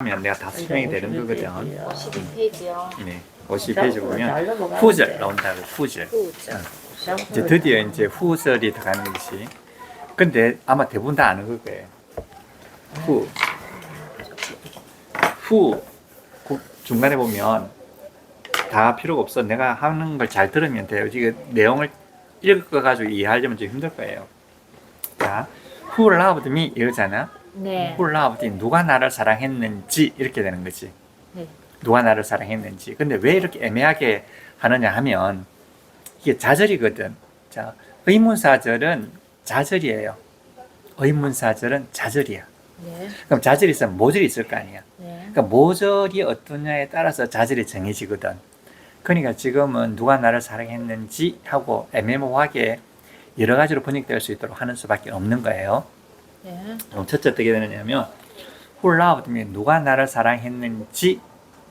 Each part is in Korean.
하면 내가 다 설명이 되는 거거든. 52페이지요. 네, 50페이지 보면 후절 나온다고 후절. 후절. 이제 드디어 이제 후절이 들어가는 것이. 근데 아마 대부분 다 아는 걸 거예요. 후 중간에 보면 다 필요가 없어. 내가 하는 걸 잘 들으면 돼요. 지금 내용을 읽어가지고 이해하려면 좀 힘들 거예요. 자, Who loved me 이러잖아. 네. Who loved me, 누가 나를 사랑했는지 이렇게 되는 거지. 네. 누가 나를 사랑했는지. 근데 왜 이렇게 애매하게 하느냐 하면 이게 자절이거든. 자, 의문사절은 자절이에요. 의문사절은 자절이야. 네. 그럼 자절이 있으면 모절이 있을 거 아니야. 네. 그러니까 모절이 어떠냐에 따라서 자절이 정해지거든. 그러니까 지금은 누가 나를 사랑했는지 하고 애매모호하게 여러 가지로 번역될 수 있도록 하는 수밖에 없는 거예요. 네. 그럼 첫째 어떻게 되느냐면 Who loved me, 누가 나를 사랑했는지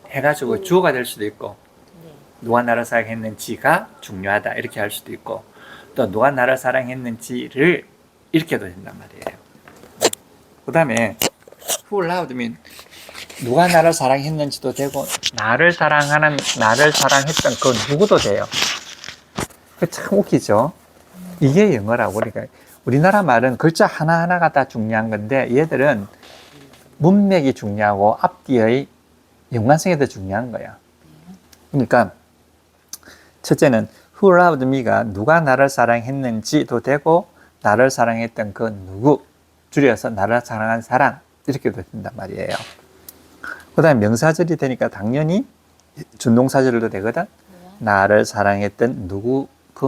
해가지고 주어가 될 수도 있고, 네. 누가 나를 사랑했는지가 중요하다 이렇게 할 수도 있고, 또 누가 나를 사랑했는지를 이렇게도 된단 말이에요. 그 다음에 Who loved me, 누가 나를 사랑했는지도 되고, 나를 사랑했던 그 누구도 돼요. 그 참 웃기죠. 이게 영어라고. 그러니까 우리나라 말은 글자 하나하나가 다 중요한 건데, 얘들은 문맥이 중요하고 앞뒤의 연관성이 더 중요한 거야. 그러니까 첫째는 Who loved me가 누가 나를 사랑했는지도 되고, 나를 사랑했던 그 누구, 줄여서 나를 사랑한 사람 이렇게도 된단 말이에요. 그 다음에 명사절이 되니까 당연히 준동사절도 되거든. 나를 사랑했던 누구, 그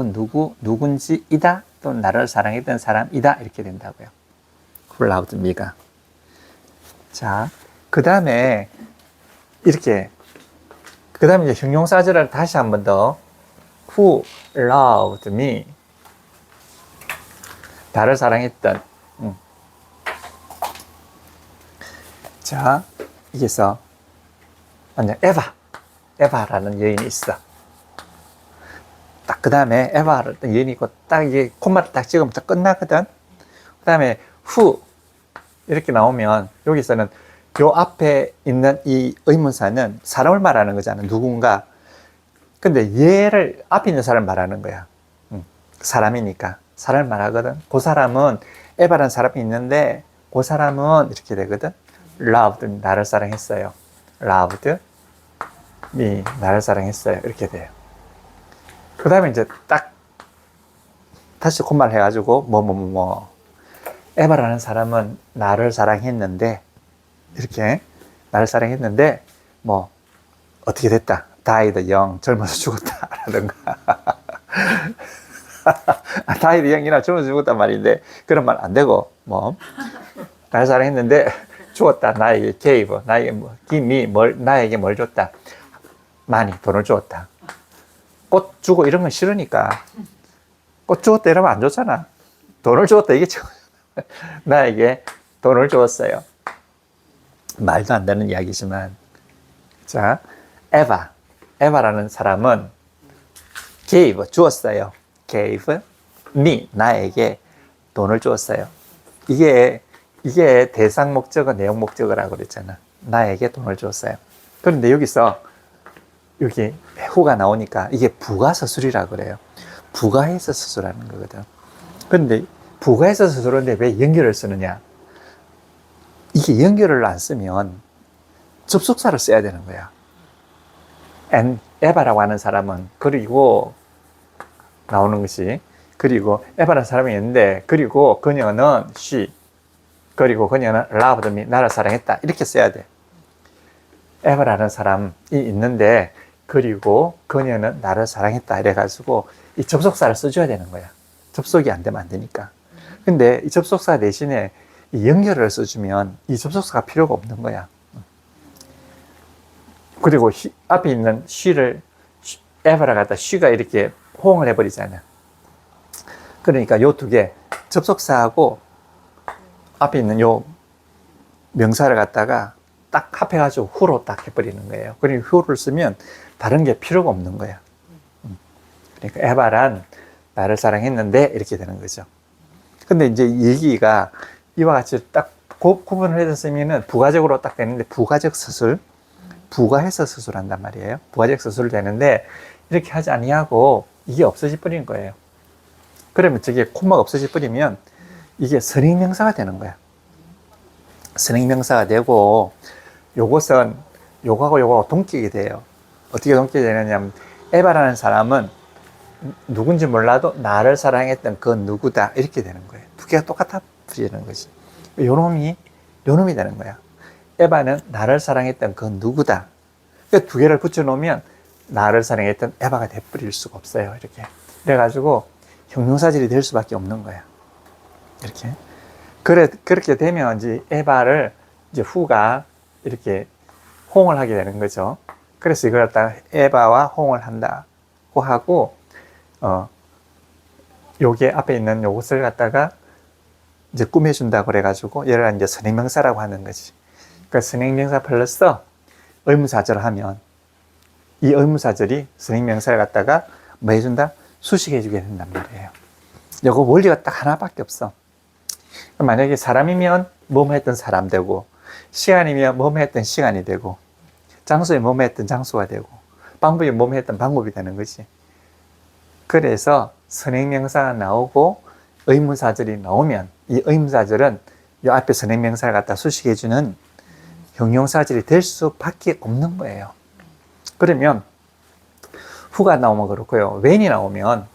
누군지이다, 또 나를 사랑했던 사람이다 이렇게 된다고요. Who loved me가. 자, 그 다음에 이렇게, 그 다음에 이제 형용사절을 다시 한 번 더 Who loved me, 나를 사랑했던. 자, 여기서 완전 에바라는 여인이 있어. 딱 그 다음에 에바라는 여인이 있고, 딱 이게 콤마를 딱 찍으면 딱 끝나거든. 그 다음에 who 이렇게 나오면 여기서는 요 앞에 있는 이 의문사는 사람을 말하는 거잖아. 누군가. 근데 얘를 앞에 있는 사람을 말하는 거야. 사람이니까 사람을 말하거든. 그 사람은 에바라는 사람이 있는데, 그 사람은 이렇게 되거든. loved me, 나를 사랑했어요. loved me, 나를 사랑했어요. 이렇게 돼요. 그 다음에 이제 딱 다시 콤마를 해가지고 에바라는 사람은 나를 사랑했는데, 이렇게 나를 사랑했는데 뭐 어떻게 됐다, died young, 젊어서 죽었다 라든가 died young이나 젊어서 죽었단 말인데 그런 말 안 되고, 뭐 나를 사랑했는데 주었다, 나에게 gave, 나에게 뭐 give me, 나에게 뭘 줬다, 많이 돈을 주었다. 꽃 주고 이런 건 싫으니까 꽃 주었다 이러면 안 좋잖아. 돈을 주었다 이게 나에게 돈을 주었어요. 말도 안 되는 이야기지만, 자, 에바라는 사람은 gave, 주었어요. gave me, 나에게 돈을 주었어요. 이게 대상 목적어, 내용 목적어라고 그랬잖아. 나에게 돈을 주었어요. 그런데 여기서 여기 who가 나오니까 이게 부가서술이라고 그래요. 부가해서 서술하는 거거든. 그런데 부가해서 서술인데 왜 연결을 쓰느냐? 이게 연결을 안 쓰면 접속사를 써야 되는 거야. and 에바라고 하는 사람은, 그리고 나오는 것이, 그리고 에바라는 사람이 있는데, 그리고 그녀는 she, 그리고 그녀는 loved me, 나를 사랑했다 이렇게 써야 돼. 에바라는 사람이 있는데, 그리고 그녀는 나를 사랑했다 이래가지고 이 접속사를 써줘야 되는 거야. 접속이 안 되면 안 되니까. 근데 이 접속사 대신에 이 연결을 써주면 이 접속사가 필요가 없는 거야. 그리고 앞에 있는 she를 에바라 갖다 she가 이렇게 호응을 해버리잖아. 그러니까 요 두 개, 접속사하고 앞에 있는 요 명사를 갖다가 딱 합해가지고 who로 딱 해버리는 거예요. 그러니까 who를 쓰면 다른 게 필요가 없는 거야. 그러니까 에바란 나를 사랑했는데 이렇게 되는 거죠. 근데 이제 얘기가 이와 같이 딱 구분을 해서 쓰면은 부가적으로 딱 되는데, 부가적 수술, 부가해서 수술한단 말이에요. 부가적 수술을 되는데, 이렇게 하지 아니하고 이게 없어져 버리는 거예요. 그러면 저게 콤마가 없어져 버리면 이게 선행명사가 되는 거야. 선행명사가 되고, 요것은 요거하고 동격이 돼요. 어떻게 동격이 되느냐면, 에바라는 사람은 누군지 몰라도 나를 사랑했던 그 누구다, 이렇게 되는 거예요. 두 개가 똑같아 버리는 거지. 요놈이 되는 거야. 에바는 나를 사랑했던 그 누구다. 두 개를 붙여놓으면 나를 사랑했던 에바가 돼버릴 수가 없어요. 이렇게. 그래가지고 형용사절이 될 수밖에 없는 거야. 이렇게. 그렇게 되면 이제 에바를 이제 후가 이렇게 호응을 하게 되는 거죠. 그래서 이걸 갖다가 에바와 호응을 한다고 하고, 요게 앞에 있는 요것을 갖다가 이제 꾸며준다고 그래가지고, 얘를 이제 선행명사라고 하는 거지. 그러니까 선행명사 플러스 의문사절을 하면, 이 의문사절이 선행명사를 갖다가 뭐 해준다? 수식해주게 된단 말이에요. 요거 원리가 딱 하나밖에 없어. 만약에 사람이면 뭐뭐 했던 사람 되고, 시간이면 뭐뭐 했던 시간이 되고, 장소에 뭐뭐 했던 장소가 되고, 방법이 뭐뭐 했던 방법이 되는 거지. 그래서 선행명사가 나오고 의문사절이 나오면, 이 의문사절은 이 앞에 선행명사를 갖다 수식해주는 형용사절이 될 수밖에 없는 거예요. 그러면 후가 나오면 그렇고요. when이 나오면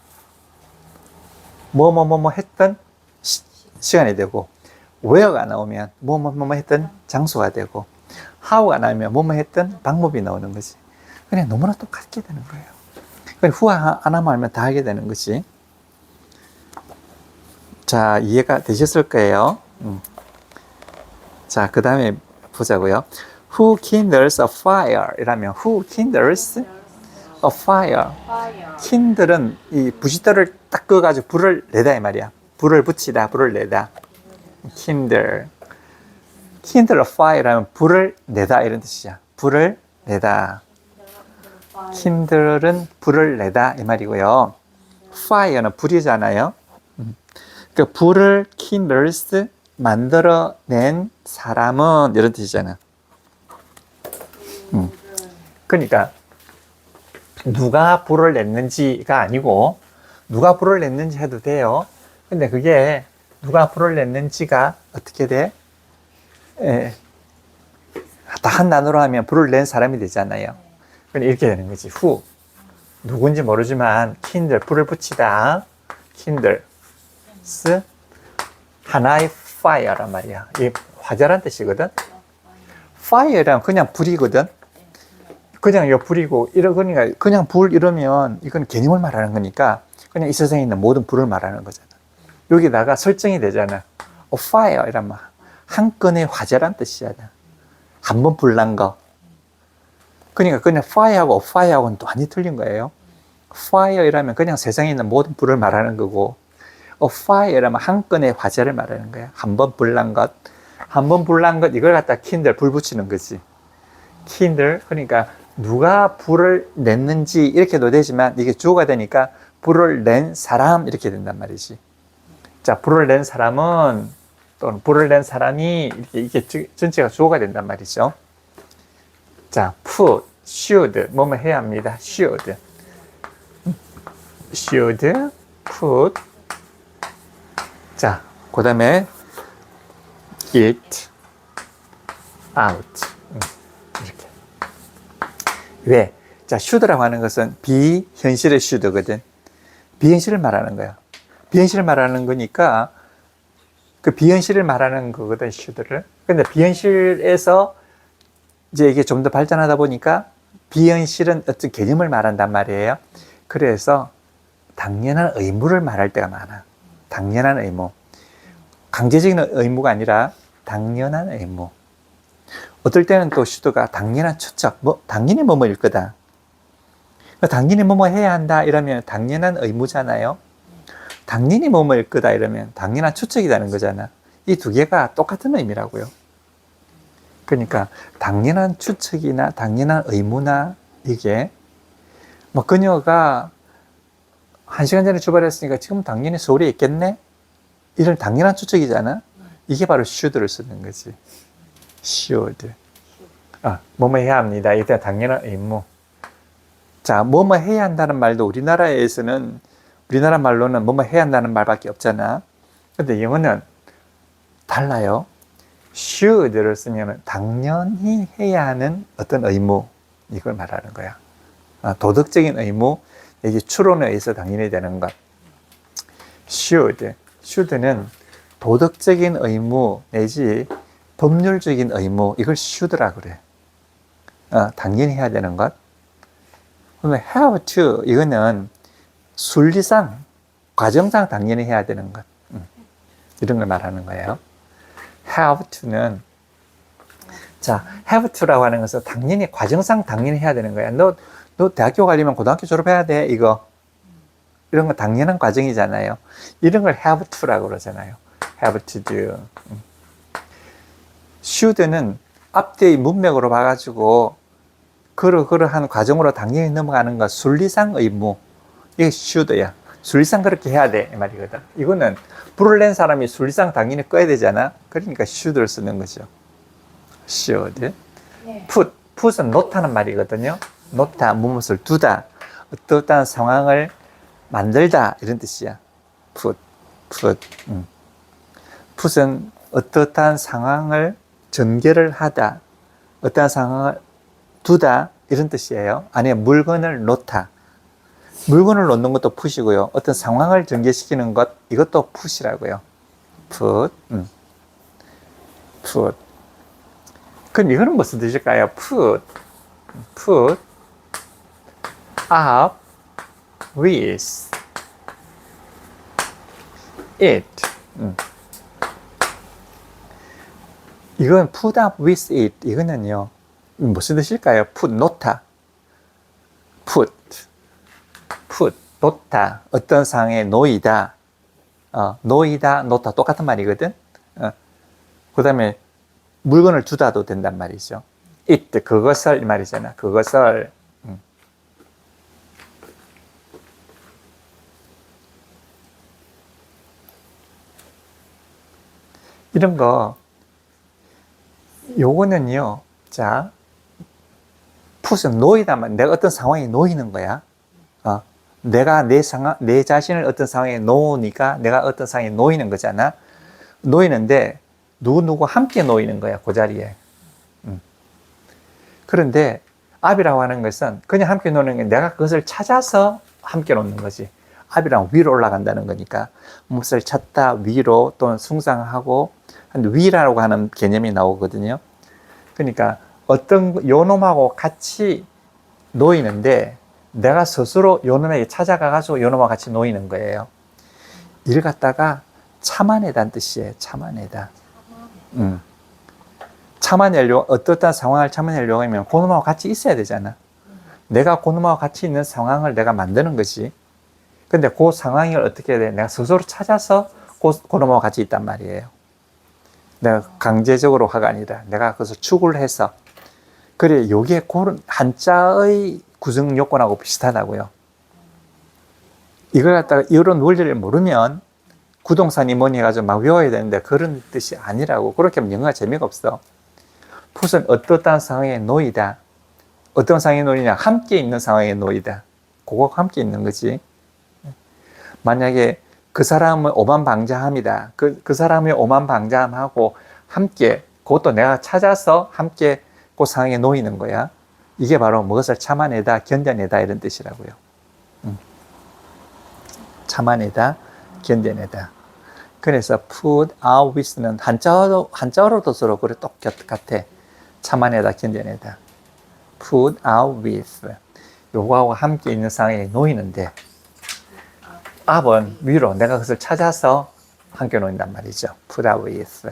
뭐뭐뭐뭐 했던 시간이 되고, where가 나오면 뭐뭐뭐뭐 했던 장소가 되고, how가 나오면 뭐뭐 했던 방법이 나오는 거지. 그냥 너무나 똑같게 되는 거예요. 후가 하나만 알면 다 하게 되는 거지. 자, 이해가 되셨을 거예요. 자, 그 다음에 보자고요. Who kindles a fire? 이라면 who kindles a fire? kindle은 이 부싯돌을 딱 그어가지고 불을 내다 이 말이야. 불을 붙이다, 불을 내다. kindle a fire라면 불을 내다 이런 뜻이야. 불을 내다. kindle은 불을 내다 이 말이고요. fire는 불이잖아요. 그 불을 kindles 만들어낸 사람은 이런 뜻이잖아. 그러니까 누가 불을 냈는지가 아니고, 누가 불을 냈는지 해도 돼요. 근데 그게 누가 불을 냈는지가 어떻게 돼? 다 한 단어로 하면 불을 낸 사람이 되잖아요. 그러니까 이렇게 되는 거지. who 누군지 모르지만 kindle 불을 붙이다. kindles 하나의 fire란 말이야. 이게 화재란 뜻이거든. fire란 그냥 불이거든. 그냥 이거 불이고, 그러니까 그냥 불 이러면 이건 개념을 말하는 거니까 그냥 이 세상에 있는 모든 불을 말하는 거잖아. 여기다가 설정이 되잖아. fire 이란 말. 한 건의 화재란 뜻이잖아. 한 번 불난 거. 그러니까 그냥 fire하고 fire하고는 또 완전히 틀린 거예요. fire 이라면 그냥 세상에 있는 모든 불을 말하는 거고, fire라면 한 건의 화재를 말하는 거야. 한 번 불난 것. 한 번 불난 것, 이걸 갖다 kindle, 불 붙이는 거지. kindle, 그러니까 누가 불을 냈는지 이렇게도 되지만, 이게 주어가 되니까 불을 낸 사람 이렇게 된단 말이지. 자, 불을 낸 사람은, 또는 불을 낸 사람이 이게 전체가 주어가 된단 말이죠. 자, put, should, 뭐뭐 해야 합니다. should, put. 자, 그 다음에 it out. 이렇게. 왜? 자, should라고 하는 것은 비현실의 should거든. 비현실을 말하는 거야. 비현실을 말하는 거니까 그 비현실을 말하는 거거든, should를. 근데 비현실에서 이제 이게 좀 더 발전하다 보니까 비현실은 어떤 개념을 말한단 말이에요. 그래서 당연한 의무를 말할 때가 많아. 당연한 의무. 강제적인 의무가 아니라 당연한 의무. 어떨 때는 또 should가 당연한 추측, 당연히 뭐뭐일 거다. 당연히 뭐뭐 해야 한다 이러면 당연한 의무잖아요. 당연히 뭐뭐일 거다 이러면 당연한 추측이라는 거잖아. 이 두 개가 똑같은 의미라고요. 그러니까 당연한 추측이나 당연한 의무나 이게 그녀가 1시간 전에 출발했으니까 지금 당연히 서울에 있겠네? 이런 당연한 추측이잖아. 이게 바로 should를 쓰는 거지. should. 뭐뭐 해야 합니다. 이때 당연한 의무. 자, 뭐뭐 해야 한다는 말도 우리나라에서는, 우리나라 말로는 뭐뭐 해야 한다는 말밖에 없잖아. 근데 영어는 달라요. should를 쓰면 당연히 해야 하는 어떤 의무, 이걸 말하는 거야. 도덕적인 의무, 이게 추론에 의해서 당연히 되는 것. should는 도덕적인 의무 내지 법률적인 의무, 이걸 should라고 그래. 당연히 해야 되는 것. 그러면 have to, 이거는 순리상, 과정상 당연히 해야 되는 것. 이런 걸 말하는 거예요. have to는, 자, have to라고 하는 것은 당연히, 과정상 당연히 해야 되는 거야. 너 대학교 가려면 고등학교 졸업해야 돼, 이거. 이런 거 당연한 과정이잖아요. 이런 걸 have to라고 그러잖아요. have to do. should는 앞뒤의 문맥으로 봐가지고 그러한 과정으로 당연히 넘어가는 것, 순리상 의무. 이게 should야. 순리상 그렇게 해야 돼, 이 말이거든. 이거는 불을 낸 사람이 순리상 당연히 꺼야 되잖아. 그러니까 should를 쓰는 거죠. should. 네. put은 놓다는 말이거든요. 놓다, 무엇을 두다, 어떠한 상황을 만들다, 이런 뜻이야. put. put은 어떠한 상황을 전개를 하다, 어떠한 상황을 두다, 이런 뜻이에요. 아니면 물건을 놓다. 물건을 놓는 것도 put이고요. 어떤 상황을 전개시키는 것, 이것도 put이라고요. put. 그럼 이거는 무슨 뜻일까요? put up with it. 이건 put up with it. 이거는요, 무슨 뜻일까요? put, 놓다. put, 놓다. 어떤 상황에 놓이다. 놓이다, 놓다. 똑같은 말이거든. 그 다음에 물건을 두다도 된단 말이죠. it, 그것을, 이 말이잖아. 그것을. 이런 거, 요거는요, 자, put은 놓이다만, 내가 어떤 상황에 놓이는 거야. 내가 내 자신을 어떤 상황에 놓으니까 내가 어떤 상황에 놓이는 거잖아. 놓이는데, 누구 함께 놓이는 거야, 그 자리에. 그런데, up이라고 하는 것은 그냥 함께 놓는 게 내가 그것을 찾아서 함께 놓는 거지. up이랑 위로 올라간다는 거니까, 무엇을 찾다, 위로 또는 숭상하고, 위라고 하는 개념이 나오거든요. 그러니까 어떤 요놈하고 같이 놓이는데 내가 스스로 요놈에게 찾아가가지고 요놈하고 같이 놓이는 거예요. 이를 갖다가 참아내다는 뜻이에요. 참아내다. 참아내려고, 어떠한 상황을 참아내려고 하면 그놈하고 같이 있어야 되잖아. 내가 그놈하고 같이 있는 상황을 내가 만드는 거지. 근데 그 상황을 어떻게 해야 돼? 내가 스스로 찾아서 그놈하고 같이 있단 말이에요. 내가 강제적으로 화가 아니라 내가 그것을 추구를 해서. 그래, 요게 그런 한자의 구성 요건하고 비슷하다고요. 이걸 갖다가 이런 원리를 모르면 구동산이 뭐니 해가지고 막 외워야 되는데 그런 뜻이 아니라고. 그렇게 하면 영어가 재미가 없어. 풋은 어떠한 상황에 놓이다. 어떤 상황에 놓이냐? 함께 있는 상황에 놓이다. 그거 함께 있는 거지. 만약에 그 사람은 오만방자함이다. 그 사람의 오만방자함하고 함께, 그것도 내가 찾아서 함께 그 상황에 놓이는 거야. 이게 바로 무엇을 참아내다, 견뎌내다, 이런 뜻이라고요. 참아내다, 견뎌내다. 그래서 put out with는 한자어로도 서로 그래 똑같아. 참아내다, 견뎌내다. put out with. 요거하고 함께 있는 상황에 놓이는데, up은 위로, 내가 그것을 찾아서 함께 놓인단 말이죠. put out with.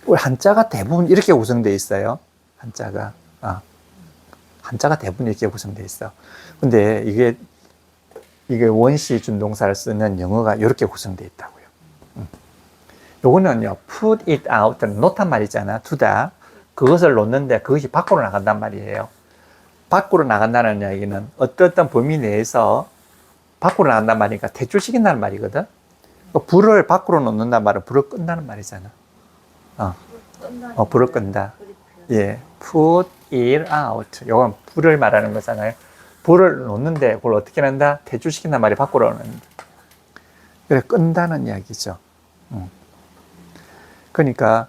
우리 한자가 대부분 이렇게 구성되어 있어요. 한자가. 한자가 대부분 이렇게 구성되어 있어. 근데 이게 원시 준동사를 쓰는 영어가 이렇게 구성되어 있다고요. 요거는요, put it out, 놓단 말이잖아. 두다. 그것을 놓는데 그것이 밖으로 나간단 말이에요. 밖으로 나간다는 이야기는 어떤 범위 내에서 밖으로 나간단 말이니까 퇴출시킨다는 말이거든. 불을 밖으로 놓는단 말은 불을 끈다는 말이잖아. 불을 끈다. 예, put it out. 이건 불을 말하는 거잖아요. 불을 놓는데 그걸 어떻게 한다? 퇴출시킨단 말이 밖으로 놓는다. 그래, 끈다는 이야기죠. 그러니까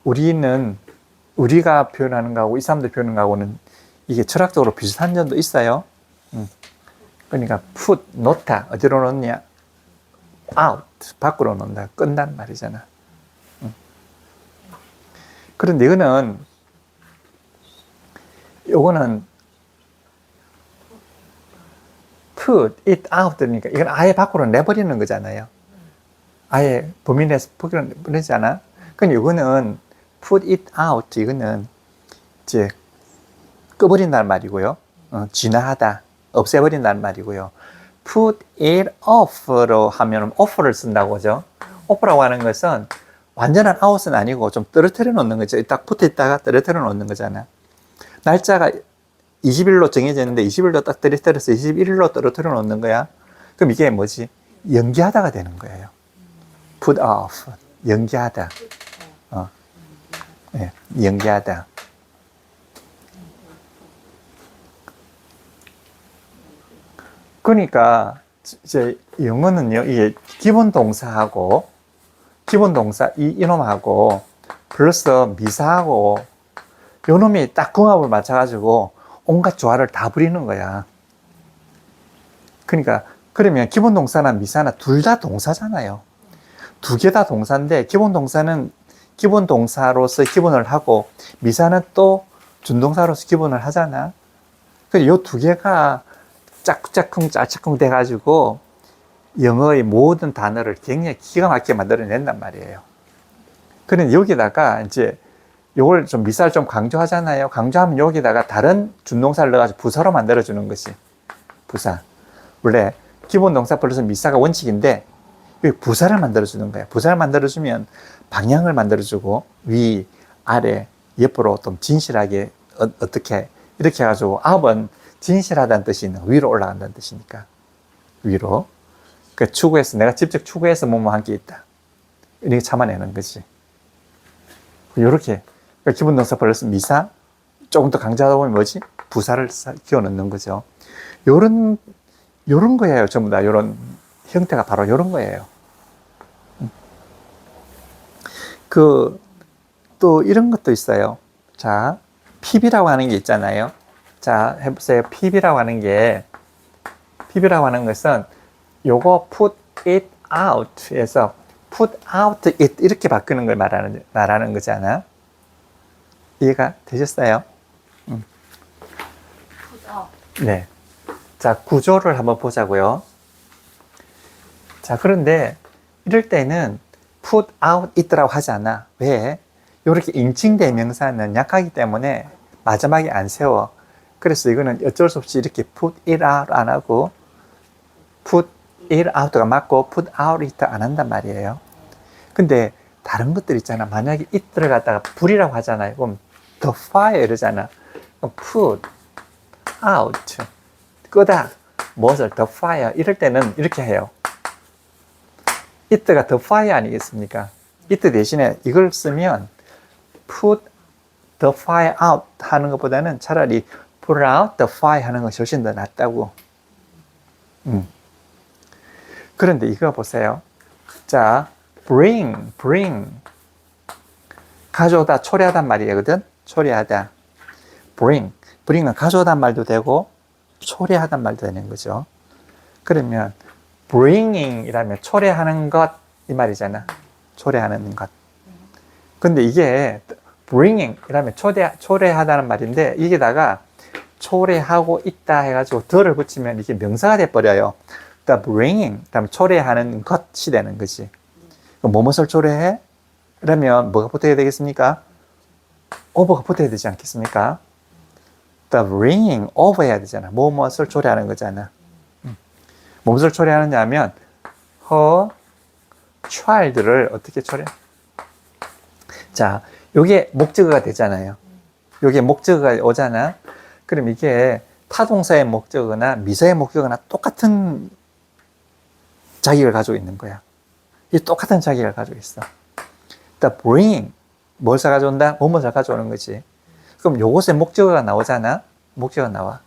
우리가 표현하는 거하고 이 사람들 표현하는 거하고는 이게 철학적으로 비슷한 점도 있어요. 그러니까 put, 놓다. 어디로 놓냐? out. 밖으로 놓는다. 끈다는 말이잖아. 그런데 요거는 put it out 그러니까 이건 아예 밖으로 내버리는 거잖아요. 아예 범위 내에서 버리잖아. 그럼 이거는 put it out 이거는 이제 꺼버린다는 말이고요. 진화하다, 없애버린다는 말이고요. put it off로 하면 off를 쓴다고 하죠. off라고 하는 것은 완전한 out은 아니고 좀 떨어뜨려 놓는 거죠. 딱 붙어 있다가 떨어뜨려 놓는 거잖아. 날짜가 20일로 정해져 있는데 20일로 딱 떨어뜨려서 21일로 떨어뜨려 놓는 거야. 그럼 이게 뭐지? 연기하다가 되는 거예요. put off. 연기하다. 예, 연기하다. 그러니까 이제 영어는요, 이게 기본 동사하고 기본 동사 이놈하고 플러스 미사하고 요놈이 딱 궁합을 맞춰가지고 온갖 조화를 다 부리는 거야. 그러니까 그러면 기본 동사나 미사나 둘 다 동사잖아요. 두 개 다 동사인데 기본 동사는 기본 동사로서 기본을 하고 미사는 또 준동사로서 기본을 하잖아. 그래서 요 두 개가 짝짝쿵 짜짝쿵 돼가지고 영어의 모든 단어를 굉장히 기가 막히게 만들어낸단 말이에요. 그런데 여기다가 이제 요걸 좀 미사를 좀 강조하잖아요. 강조하면 여기다가 다른 준동사를 넣어가지고 부사로 만들어주는 것이 부사. 원래 기본 동사 플러스 미사가 원칙인데 여기 부사를 만들어주는 거예요. 부사를 만들어주면 방향을 만들어주고 위, 아래, 옆으로 좀 진실하게 어떻게 이렇게 해가지고 up은 진실하다는 뜻이 있는 위로 올라간다는 뜻이니까 위로. 그 추구해서 내가 직접 추구해서 뭐뭐 한 게 있다. 이렇게 참아내는 거지. 이렇게 그러니까 기본 동사 플러스 미사 조금 더 강조하다 보면 뭐지? 부사를 끼워 넣는 거죠. 요런 거예요. 전부 다 요런 형태가 바로 요런 거예요. 또 이런 것도 있어요. 자, PB라고 하는 게 있잖아요. 자, 해보세요. PB라고 하는 것은 요거 put it out에서 put out it 이렇게 바꾸는 걸 말하는 거잖아. 이해가 되셨어요? put out. 네. 자, 구조를 한번 보자고요. 자, 그런데 이럴 때는 put out it라고 하지 않아. 왜? 이렇게 인칭 대명사는 약하기 때문에 마지막에 안 세워. 그래서 이거는 어쩔 수 없이 이렇게 put it out 안 하고 put it out가 맞고 put out it 안 한단 말이에요. 근데 다른 것들 있잖아. 만약에 it를 갖다가 불이라고 하잖아요. 그럼 the fire 이러잖아. 그럼 put out 끄다. 무엇을 the fire 이럴 때는 이렇게 해요. it가 the fire 아니겠습니까? it 대신에 이걸 쓰면 put the fire out 하는 것보다는 차라리 put out the fire 하는 것이 훨씬 더 낫다고. 그런데 이거 보세요. 자, bring 가져오다, 초래하단 말이거든. 초래하다. bring은 가져오단 말도 되고 초래하단 말도 되는 거죠. 그러면 bringing 이라면 초래하는 것 이 말이잖아. 초래하는 것. 근데 이게 bringing 이라면 초래하다는 말인데 이게다가 초래하고 있다 해가지고 더를 붙이면 이게 명사가 돼버려요. 그러니까 bringing 그다음 초래하는 것이 되는 거지. 뭐뭇을 초래해? 그러면 뭐가 붙어야 되겠습니까? over가 붙어야 되지 않겠습니까? the bringing over 해야 되잖아. 뭐뭇을 초래하는 거잖아. 무엇을 초래하느냐 하면 her child를 어떻게 초래? 자, 요게 목적어가 되잖아요. 요게 목적어가 오잖아. 그럼 이게 타동사의 목적어나 미사의 목적어나 똑같은 자격을 가지고 있는 거야. 이 똑같은 자기를 가지고 있어. The bring, 뭘 가져온다? 뭐뭐를 가져오는 거지. 그럼 요것에 목적어가 나오잖아. 목적어가 나와.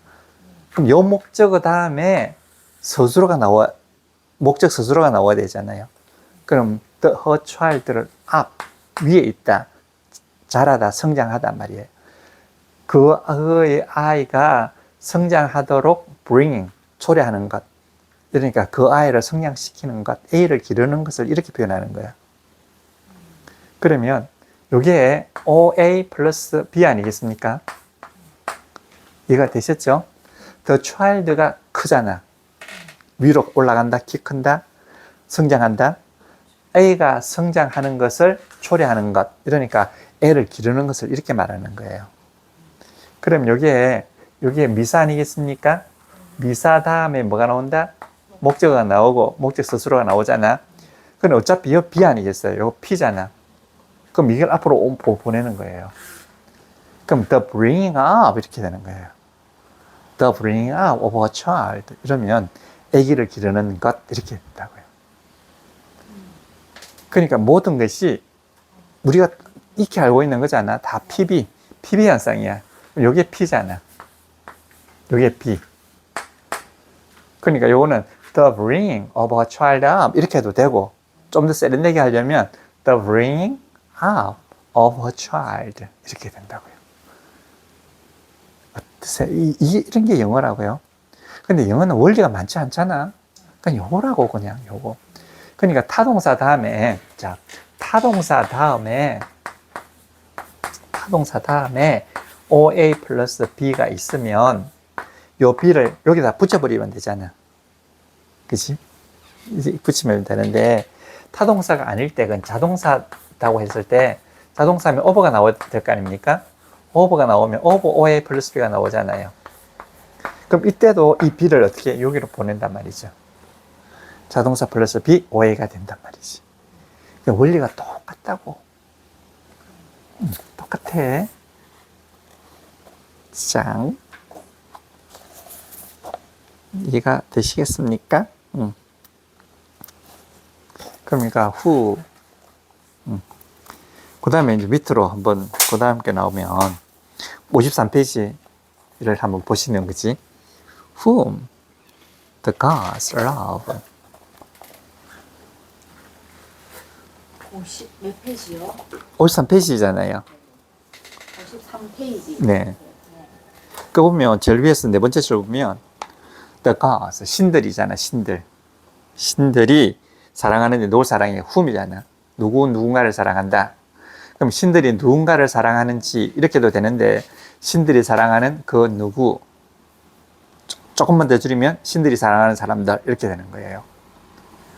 그럼 요 목적어 다음에 서술어가 나와, 목적 서술어가 나와야 되잖아요. 그럼 the her child를 up, 위에 있다. 자라다, 성장하다 말이에요. 그의 아이가 성장하도록 bringing, 초래하는 것. 그러니까 그 아이를 성장시키는 것, A를 기르는 것을 이렇게 표현하는 거야. 그러면 이게 OA 플러스 B 아니겠습니까? 이해가 되셨죠? The child가 크잖아. 위로 올라간다, 키 큰다, 성장한다. A가 성장하는 것을 초래하는 것. 이러니까 A를 기르는 것을 이렇게 말하는 거예요. 그럼 여기에 미사 아니겠습니까? 미사 다음에 뭐가 나온다? 목적어가 나오고 목적 서술어가 나오잖아. 그럼 어차피 이거 B 아니겠어요? 이거 P잖아. 그럼 이걸 앞으로 보내는 거예요. 그럼 the bringing up 이렇게 되는 거예요. The bringing up of a child 이러면 아기를 기르는 것 이렇게 된다고요. 그러니까 모든 것이 우리가 익히 알고 있는 거잖아. 다 PB 현상이야. 요게 P잖아. 요게 P. 그러니까 요거는 the bringing of a child up 이렇게 해도 되고 좀 더 세련되게 하려면 the bringing up of a child 이렇게 된다고요. 이런 게 영어라고요. 근데 영어는 원리가 많지 않잖아. 그냥 요거라고 그냥 요거. 그러니까 타동사 다음에 자 타동사 다음에 OA 플러스 B가 있으면 요 B를 여기다 붙여버리면 되잖아. 그치? 이제 붙이면 되는데 타동사가 아닐 때 그건 자동사라고 했을 때 자동사면 over가 나와야 될 거 아닙니까? over가 나오면 over OA 플러스 B가 나오잖아요. 그럼 이때도 이 B를 어떻게 여기로 보낸단 말이죠. 자동사 플러스 B, OA가 된단 말이지. 원리가 똑같다고. 똑같아. 짱. 이해가 되시겠습니까? 그러니까 who. 그 다음에 이제 밑으로 한번 그 다음 게 나오면 53페이지를 한번 보시는 거지. Whom the gods love. 50, 몇 페이지요? 53페이지잖아요. 53페이지. 네. 그 보면 제일 위에서 네 번째 줄 보면 the gods, 신들이잖아. 신들이 사랑하는데 누굴 사랑해? whom이잖아. 누군가를 사랑한다. 그럼 신들이 누군가를 사랑하는지 이렇게도 되는데 신들이 사랑하는 그 누구 조금만 더 줄이면 신들이 사랑하는 사람들 이렇게 되는 거예요.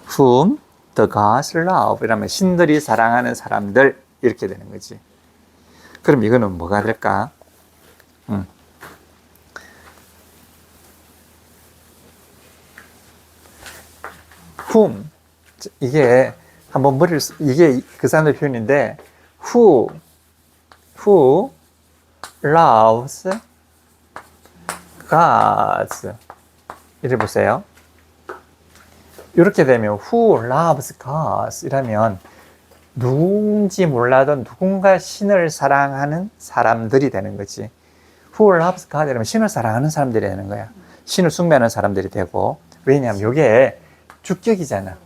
Whom the gods love 이러면 신들이 사랑하는 사람들 이렇게 되는 거지. 그럼 이거는 뭐가 될까? Whom 이게 한번 이게 그 사람의 표현인데 who loves gods 이래 보세요. 이렇게 되면 who loves gods 이라면 누군지 몰라도 누군가 신을 사랑하는 사람들이 되는 거지. Who loves God 이러면 신을 사랑하는 사람들이 되는 거야. 신을 숭배하는 사람들이 되고. 왜냐하면 이게 주격이잖아.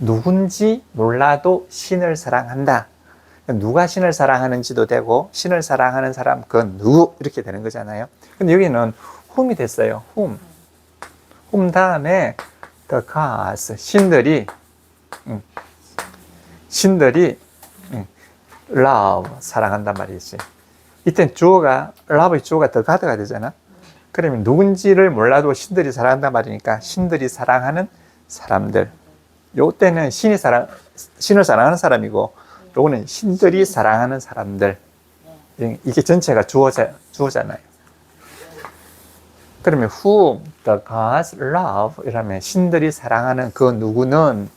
누군지 몰라도 신을 사랑한다. 누가 신을 사랑하는지도 되고 신을 사랑하는 사람 그건 누구 이렇게 되는 거잖아요. 근데 여기는 whom이 됐어요. whom 다음에 the gods 신들이 love 사랑한단 말이지. 이땐 주어가 love의 주어가 the god가 되잖아. 그러면 누군지를 몰라도 신들이 사랑한단 말이니까 신들이 사랑하는 사람들. 요때는 신을 사랑하는 사람이고 요거는 신들이 사랑하는 사람들. 이게 전체가 주어잖아요. 그러면 whom the gods love 이러면 신들이 사랑하는 그 누구는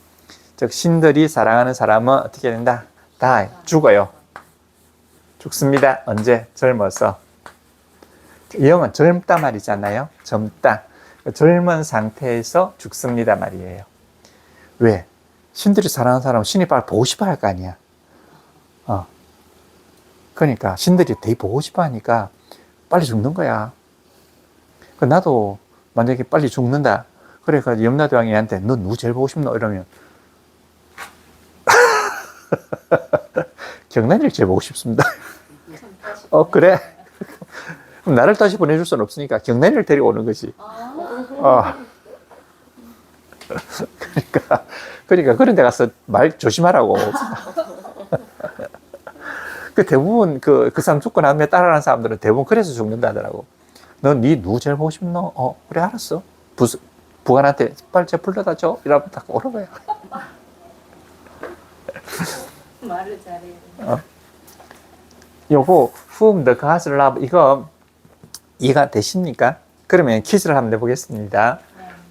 즉 신들이 사랑하는 사람은 어떻게 된다? die, 죽어요. 죽습니다. 언제? 젊어서. 영은 젊다 말이잖아요. 젊다. 젊은 상태에서 죽습니다 말이에요. 왜? 신들이 사랑하는 사람은 신이 빨리 보고 싶어 할 거 아니야. 그러니까 신들이 되게 보고 싶어 하니까 빨리 죽는 거야. 나도 만약에 빨리 죽는다. 그러니까 염라대왕이한테 너 누구 제일 보고 싶노? 이러면 경란이를 제일 보고 싶습니다. 그래? 그럼 나를 다시 보내줄 수는 없으니까 경란이를 데리고 오는 거지. 그러니까 그런 데 가서 말 조심하라고. 대부분 그 사람 죽고 나면 따라가는 사람들은 대부분 그래서 죽는다 하더라고. 넌 네 누구 제일 보고 싶노? 그래 알았어. 부관한테 빨리 쟤 불러다 줘. 이러면 딱 오는 거야. 말을 잘해. 요거 whom the gods love 이거 이해가 되십니까? 그러면 퀴즈를 한번 내보겠습니다.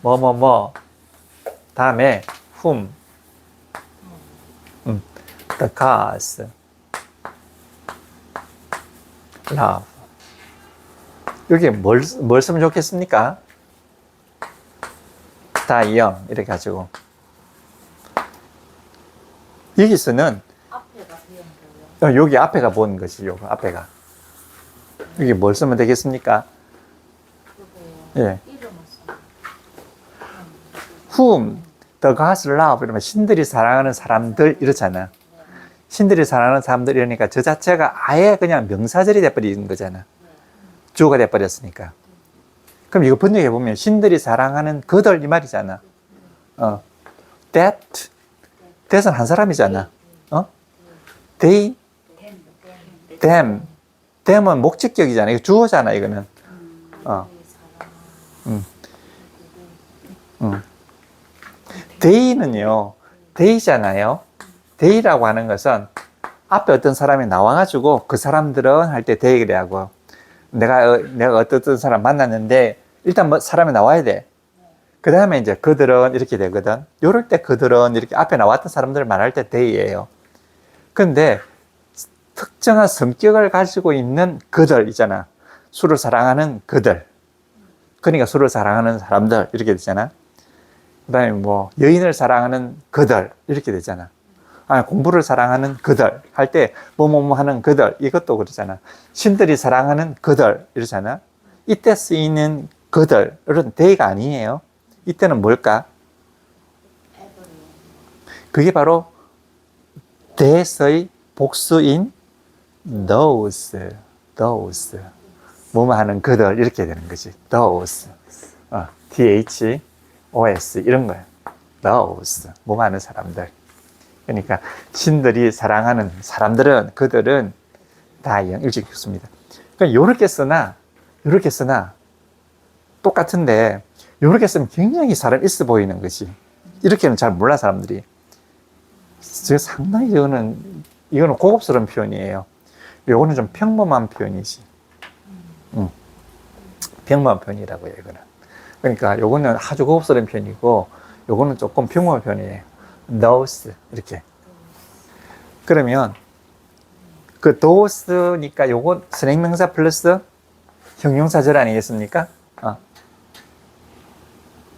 뭐 다음에 whom the gods love 여기 뭘 쓰면 좋겠습니까? 다이영 이렇게 가지고 여기서는 앞에가 비행기요. 여기 앞에가 뭔 것이 요거 앞에가 여기 뭘 쓰면 되겠습니까? 예. 이름을 써. whom the gods love 이러면 신들이 사랑하는 사람들 이렇잖아. 신들이 사랑하는 사람들 이러니까 저 자체가 아예 그냥 명사절이 돼버리는 거잖아. 주어가 돼버렸으니까. 그럼 이거 번역해 보면 신들이 사랑하는 그들 이 말이잖아. that that은 한 사람이잖아. they them은 목적격이잖아. 이거 주어잖아 이거는. they는요 they잖아요. they라고 하는 것은 앞에 어떤 사람이 나와가지고 그 사람들은 할 때 they를 하고 내가 어떤 사람 만났는데 일단 뭐 사람이 나와야 돼. 그 다음에 이제 그들은 이렇게 되거든. 요럴 때 그들은 이렇게 앞에 나왔던 사람들을 말할 때 they예요. 근데 특정한 성격을 가지고 있는 그들 있잖아. 술을 사랑하는 그들. 그러니까 술을 사랑하는 사람들 이렇게 되잖아. 그 다음에 뭐 여인을 사랑하는 그들 이렇게 되잖아. 공부를 사랑하는 그들 할 때 뭐뭐뭐 하는 그들 이것도 그러잖아. 신들이 사랑하는 그들 이러잖아. 이때 쓰이는 그들은 they가 아니에요. 이때는 뭘까? 그게 바로 that의 복수인 those 뭐뭐 하는 그들 이렇게 되는 거지. those thos 이런 거야. those 뭐뭐 하는 사람들. 그러니까 신들이 사랑하는 사람들은 그들은 다 일찍 죽습니다. 그러니까 요렇게 쓰나 똑같은데 요렇게 쓰면 굉장히 사람 있어 보이는 거지. 이렇게는 잘 몰라 사람들이. 상당히 이거는 고급스러운 표현이에요. 요거는 좀 평범한 표현이지. 평범한 표현이라고요 이거는. 그러니까 요거는 아주 고급스러운 표현이고 요거는 조금 평범한 표현이에요. those 이렇게. 그러면 그 those니까 요건 선행명사 플러스 형용사절 아니겠습니까?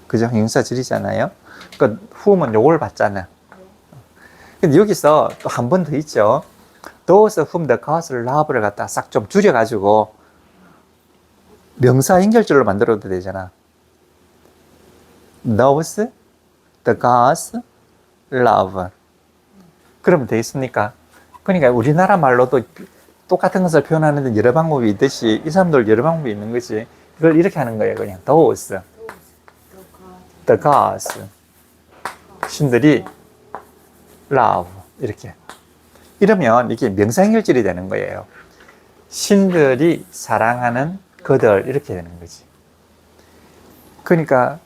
그죠? 형용사절이잖아요. 그 whom은 요걸 받잖아. 근데 여기서 또 한 번 더 있죠. those whom the gods love를 갖다 싹 좀 줄여가지고 명사 연결절로 만들어도 되잖아. those the gods love. 그러면 되겠습니까? 그러니까 우리나라 말로도 똑같은 것을 표현하는데 여러 방법이 있듯이 이 사람들 여러 방법이 있는 거지. 이걸 이렇게 하는 거예요. 그냥 those the gods 신들이 love 이렇게 이러면 이게 명사연결절이 되는 거예요. 신들이 사랑하는 그들 이렇게 되는 거지. 그러니까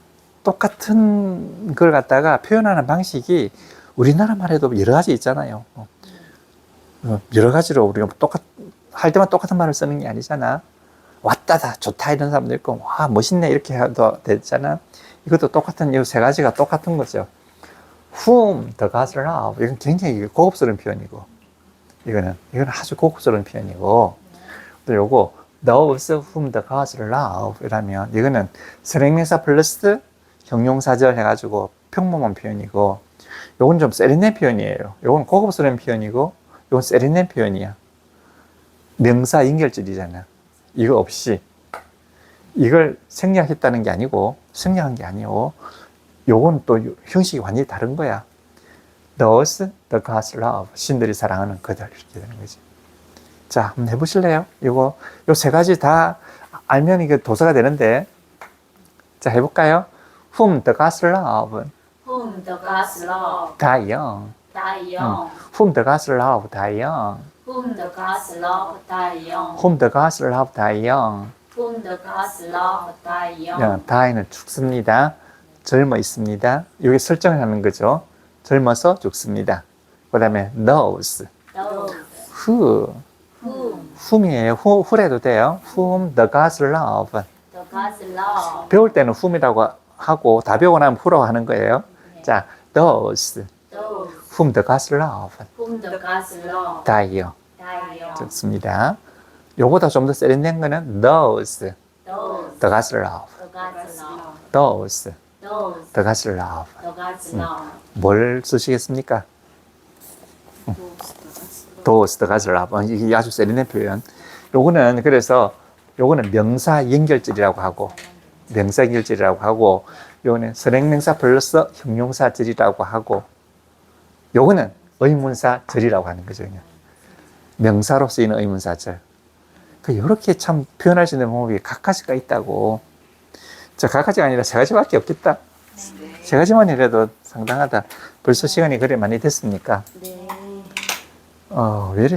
똑같은 걸 갖다가 표현하는 방식이 우리나라 말에도 여러 가지 있잖아요. 여러 가지로 우리가 할 때만 똑같은 말을 쓰는 게 아니잖아. 왔다다 좋다 이런 사람도 있고 와 멋있네 이렇게 해도 되잖아. 이것도 똑같은 이 세 가지가 똑같은 거죠. whom the gods love 이건 굉장히 고급스러운 표현이고 이거는 아주 고급스러운 표현이고 또 요거 those whom the gods love 이라면 이거는 선행명사 플러스 형용사절 해가지고 평범한 표현이고 요건 좀 세련된 표현이에요. 요건 고급스러운 표현이고, 요건 세련된 표현이야. 명사 연결절이잖아. 이거 없이. 이걸 생략했다는 게 아니고, 생략한 게 아니고, 요건 또 형식이 완전히 다른 거야. Those the gods love. 신들이 사랑하는 그들. 이렇게 되는 거지. 자, 한번 해보실래요? 요 세 가지 다 알면 이게 도서가 되는데. 자, 해볼까요? Whom the gods love. Whom the gods love, Die young. die young. Whom the gods love, die young. Whom the gods love, die young. Whom the gods love, die young. Whom the gods love, die young. die는 죽습니다. 젊어 있습니다. 이게 설정을 하는 거죠. 젊어서 죽습니다. 그 다음에 those. Those who. whom이에요. who래도 돼요. whom the gods love. the gods love. 배울 때는 whom이라고 하고 다 배우고 나면 who라고 하는 거예요. 자, those Those whom the gods love. whom the gods love, die young. die young. 좋습니다. 요거보다 좀 더 세련된 거는 those Those the gods love. the gods love. those Those the gods love. the gods love. 뭘 쓰시겠습니까? those the gods love. 이게 아주 세련된 표현. 요거는 그래서 요거는 명사 연결절이라고 하고 명사 연결절이라고 하고 요거는 선행명사 플러스 형용사절이라고 하고 요거는 의문사절이라고 하는 거죠. 그냥. 명사로 쓰이는 의문사절. 이렇게 참 표현할 수 있는 방법이 각가지가 있다고. 자, 각가지가 아니라 세 가지밖에 없겠다. 세 가지만 이래도 상당하다. 벌써 시간이 그래 많이 됐습니까? 네. 왜 이래